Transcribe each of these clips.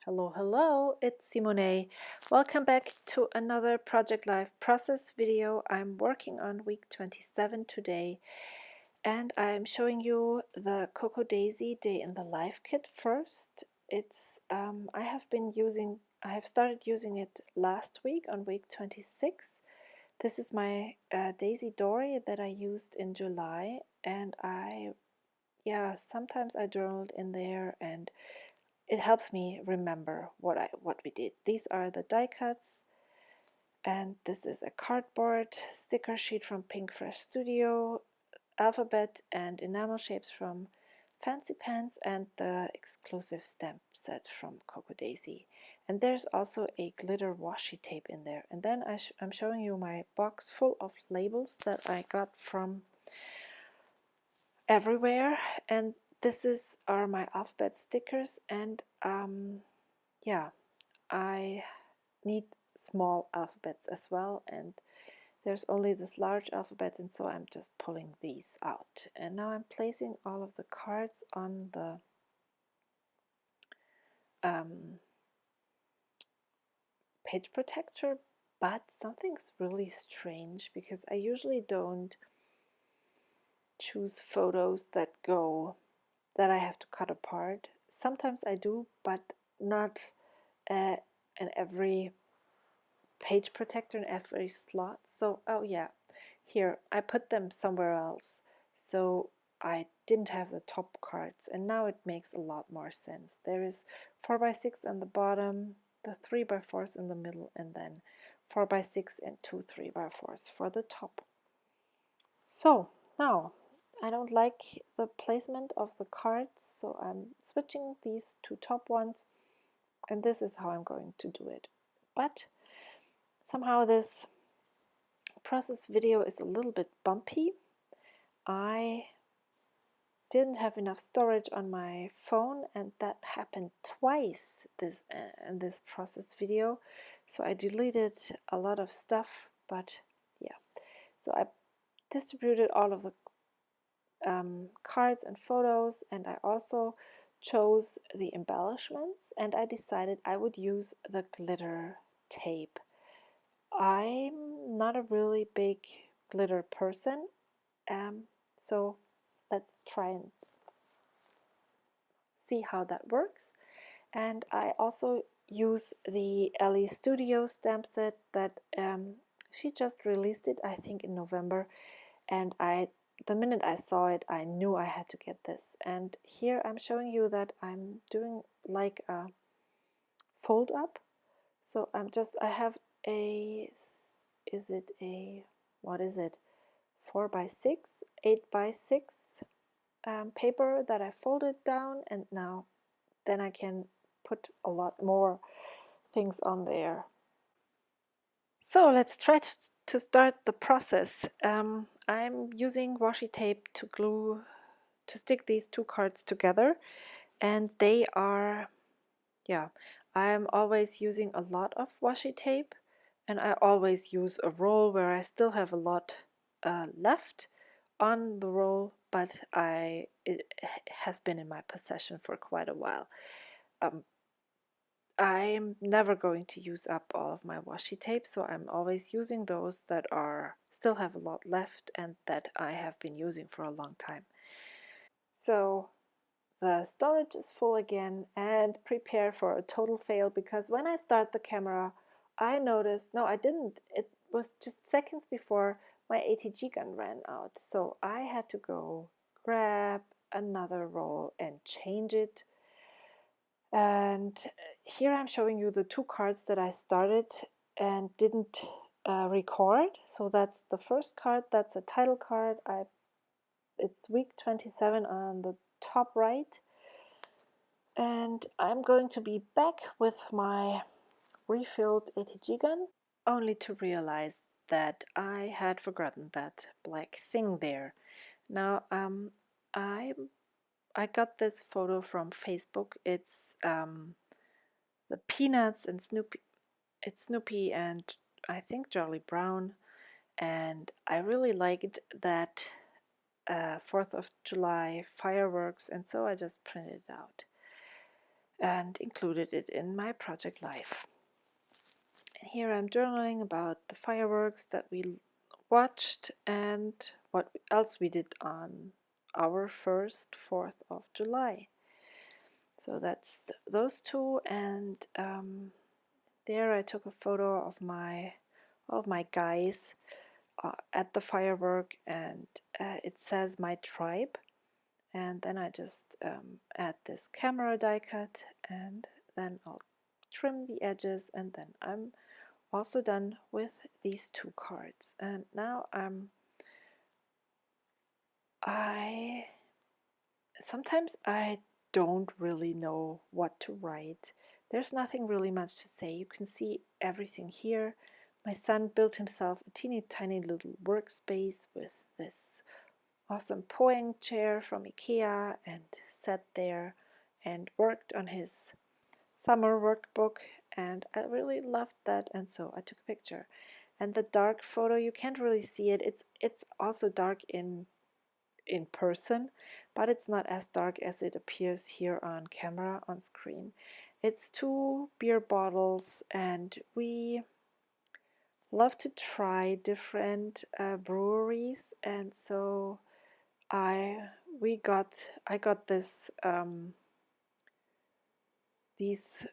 Hello, hello, it's Simone. Welcome back to another Project Life process video. I'm working on week 27 today, and I'm showing you the Cocoa Daisy Day in the Life kit first. I have started using it last week on week 26. This is my Daisy Dory that I used in July, and sometimes I journaled in there, and it helps me remember what we did. These are the die cuts, and this is a cardboard sticker sheet from Pink Fresh Studio, alphabet and enamel shapes from Fancy Pants, and the exclusive stamp set from Cocoa Daisy. And there's also a glitter washi tape in there. And then I'm showing you my box full of labels that I got from everywhere, and are my alphabet stickers, and I need small alphabets as well, and there's only this large alphabet, and so I'm just pulling these out. And now I'm placing all of the cards on the page protector, but something's really strange because I usually don't choose photos that I have to cut apart. Sometimes I do, but not in every page protector in every slot. So, oh yeah, here I put them somewhere else. So I didn't have the top cards, and now it makes a lot more sense. There is 4x6 on the bottom, the 3x4s in the middle, and then 4x6 and two 3x4s for the top. So now I don't like the placement of the cards, so I'm switching these two top ones, and this is how I'm going to do it. But somehow this process video is a little bit bumpy. I didn't have enough storage on my phone, and that happened twice in this process video, so I deleted a lot of stuff. But yeah, so I distributed all of the cards and photos, and I also chose the embellishments, and I decided I would use the glitter tape. I'm not a really big glitter person, so let's try and see how that works. And I also use the Ellie Studio stamp set that she just released it, I think in November, and the minute I saw it, I knew I had to get this. And here I'm showing you that I'm doing like a fold up. So I have what is it, 4x6, 8x6 paper that I folded down, and then I can put a lot more things on there. So let's try to start the process. I'm using washi tape to stick these two cards together, and they are, I'm always using a lot of washi tape, and I always use a roll where I still have a lot left on the roll, but it has been in my possession for quite a while. I'm never going to use up all of my washi tape, so I'm always using those that still have a lot left and that I have been using for a long time. So the storage is full again, and prepare for a total fail, because when I start the camera, I noticed, no, I didn't. It was just seconds before my ATG gun ran out. So I had to go grab another roll and change it. And here I'm showing you the two cards that I started and didn't record. So that's the first card, that's a title card. It's week 27 on the top right. And I'm going to be back with my refilled ATG gun, only to realize that I had forgotten that black thing there. Now, I got this photo from Facebook. It's the Peanuts and Snoopy. It's Snoopy and I think Charlie Brown, and I really liked that 4th of July fireworks, and so I just printed it out. and included it in my project life. And here I'm journaling about the fireworks that we watched and what else we did on our first 4th of July. So that's those two, and there I took a photo of my guys at the firework, and it says my tribe, and then I just add this camera die cut, and then I'll trim the edges, and then I'm also done with these 2 cards. And now sometimes I don't really know what to write. There's nothing really much to say. You can see everything here. My son built himself a teeny tiny little workspace with this awesome Poing chair from IKEA and sat there and worked on his summer workbook, and I really loved that, and so I took a picture. And the dark photo, you can't really see it. It's also dark in person, but it's not as dark as it appears here on camera on screen. It's 2 beer bottles, and we love to try different breweries, and so I got this these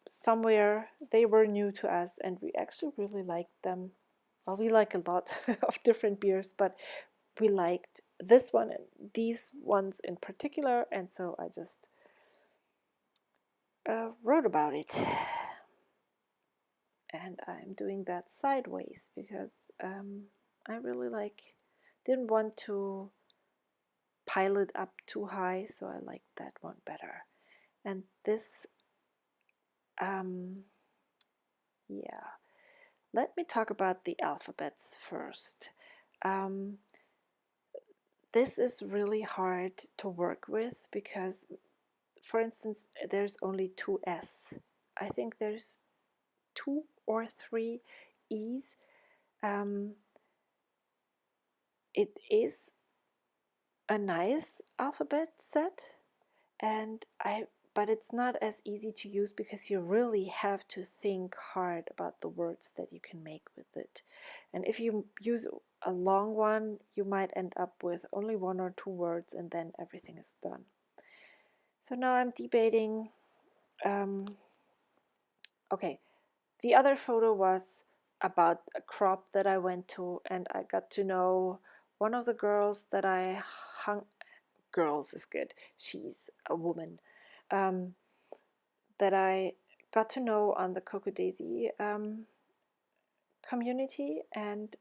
somewhere. They were new to us, and we actually really liked them. Well, we like a lot of different beers, but we liked this one and these ones in particular, and so I just wrote about it. And I'm doing that sideways because I really didn't want to pile it up too high, so I liked that one better. And this yeah, let me talk about the alphabets first. This is really hard to work with because, for instance, there's only 2 S. I think there's 2 or 3 E's. It is a nice alphabet set, but it's not as easy to use because you really have to think hard about the words that you can make with it. And if you use a long one, you might end up with only 1 or 2 words, and then everything is done. So now I'm debating. Okay, the other photo was about a crop that I went to, and I got to know one of the girls that I hung. Girls is good. She's a woman that I got to know on the Coco Daisy community, and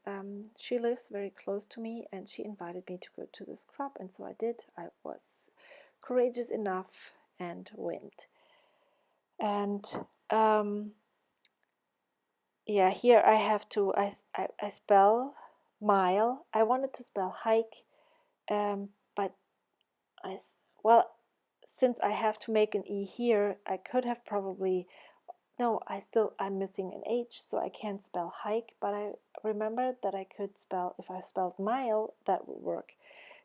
she lives very close to me, and she invited me to go to this crop, and so I did. I was courageous enough and went. And yeah, here I have to, I spell mile. I wanted to spell hike, but well, since I have to make an E here, I could have probably, no, I'm missing an H, so I can't spell hike, but I remembered that I could spell, if I spelled mile, that would work.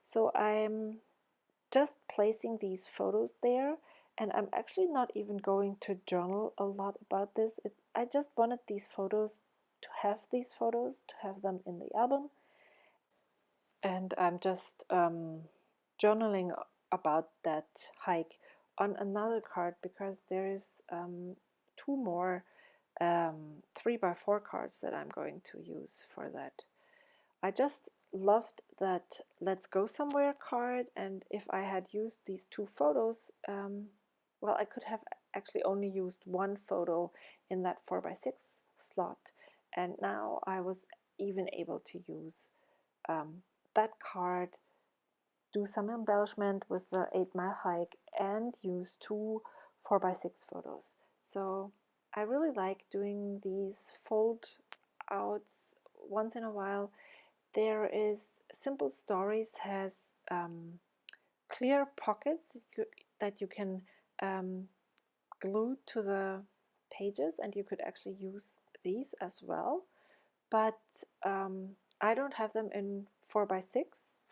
So I'm just placing these photos there, and I'm actually not even going to journal a lot about this. I just wanted these photos, to have these photos, to have them in the album, and I'm just journaling about that hike on another card because there is 2 more 3x4 cards that I'm going to use for that. I just loved that Let's Go Somewhere card, and if I had used these 2 photos, well, I could have actually only used 1 photo in that 4x6 slot, and now I was even able to use that card, do some embellishment with the 8-mile hike, and use 2 4x6 photos. So I really like doing these fold outs once in a while. There is Simple Stories has clear pockets that you can glue to the pages, and you could actually use these as well. But I don't have them in 4x6,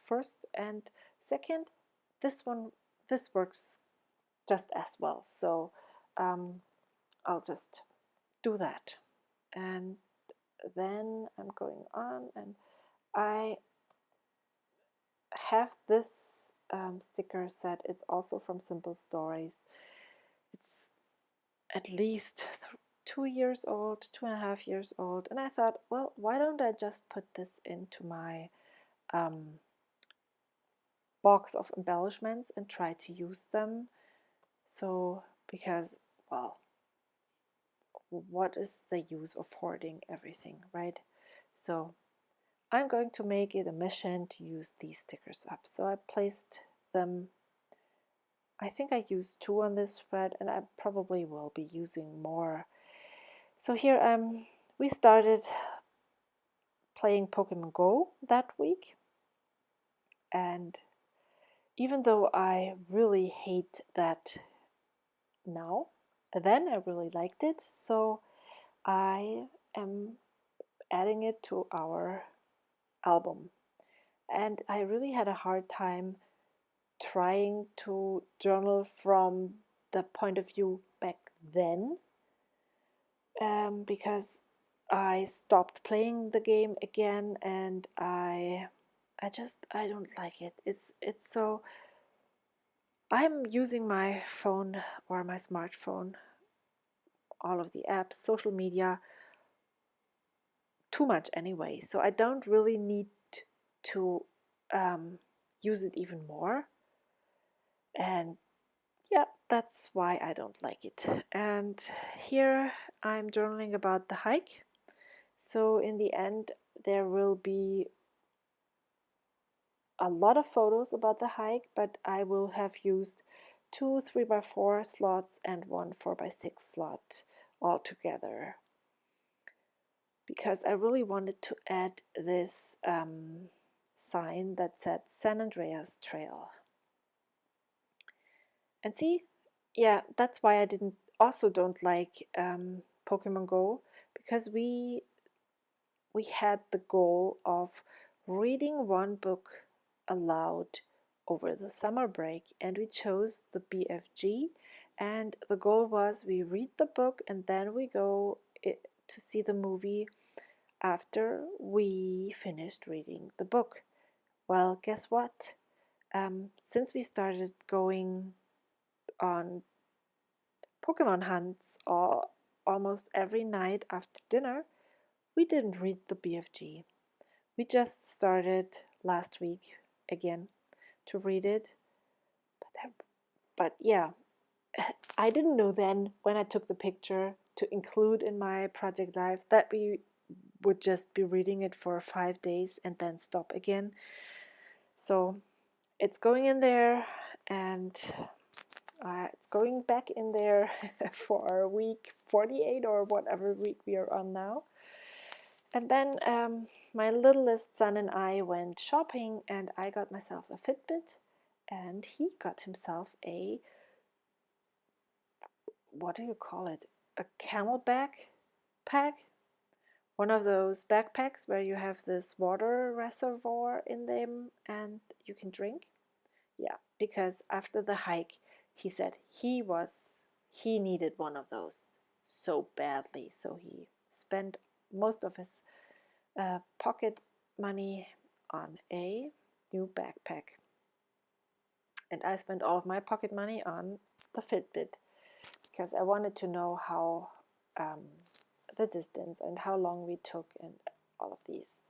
first, and second, this works just as well. So I'll just do that. And then I'm going on, and I have this sticker set. It's also from Simple Stories. It's at least 2 years old, 2.5 years old, and I thought, well, why don't I just put this into my box of embellishments and try to use them. So, because, well, what is the use of hoarding everything, right? So I'm going to make it a mission to use these stickers up. So I placed them, I think I used 2 on this spread, and I probably will be using more. So here we started playing Pokemon Go that week, and even though I really hate that now, then I really liked it, so I am adding it to our album. And I really had a hard time trying to journal from the point of view back then, because I stopped playing the game again, and I don't like it. It's so, I'm using my phone or my smartphone, all of the apps, social media, too much anyway. So I don't really need to use it even more. And yeah, that's why I don't like it. And here I'm journaling about the hike. So in the end, there will be a lot of photos about the hike, but I will have used 2 3x4 slots and 1 4x6 slot all together, because I really wanted to add this sign that said San Andreas Trail. And see, yeah, that's why I don't like Pokemon Go, because we had the goal of reading one book aloud over the summer break, and we chose the BFG, and the goal was we read the book and then we go to see the movie after we finished reading the book. Well, guess what? Since we started going on Pokemon hunts almost every night after dinner, we didn't read the BFG. We just started last week again to read it. But yeah, I didn't know then when I took the picture to include in my project life that we would just be reading it for 5 days and then stop again. So it's going in there, and it's going back in there for week 48 or whatever week we are on now. And then my littlest son and I went shopping, and I got myself a Fitbit, and he got himself a, what do you call it? A CamelBak pack? One of those backpacks where you have this water reservoir in them and you can drink. Yeah, because after the hike, he said he needed one of those so badly. So he spent most of his pocket money on a new backpack. And I spent all of my pocket money on the Fitbit, because I wanted to know how the distance and how long we took and all of these.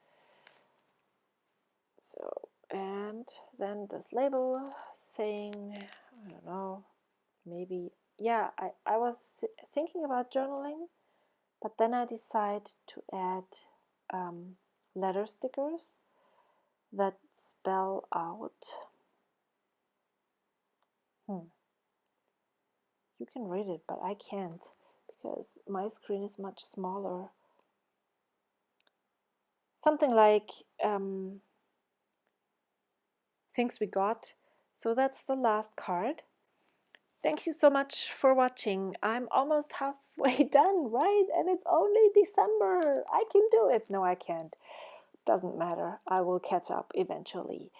So, and then this label saying, I don't know, maybe, yeah, I was thinking about journaling, but then I decided to add letter stickers that spell out. You can read it, but I can't, because my screen is much smaller. Something like things we got. So that's the last card. Thank you so much for watching. I'm almost halfway done, right? And it's only December. I can do it. No, I can't. Doesn't matter. I will catch up eventually.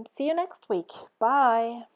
See you next week. Bye.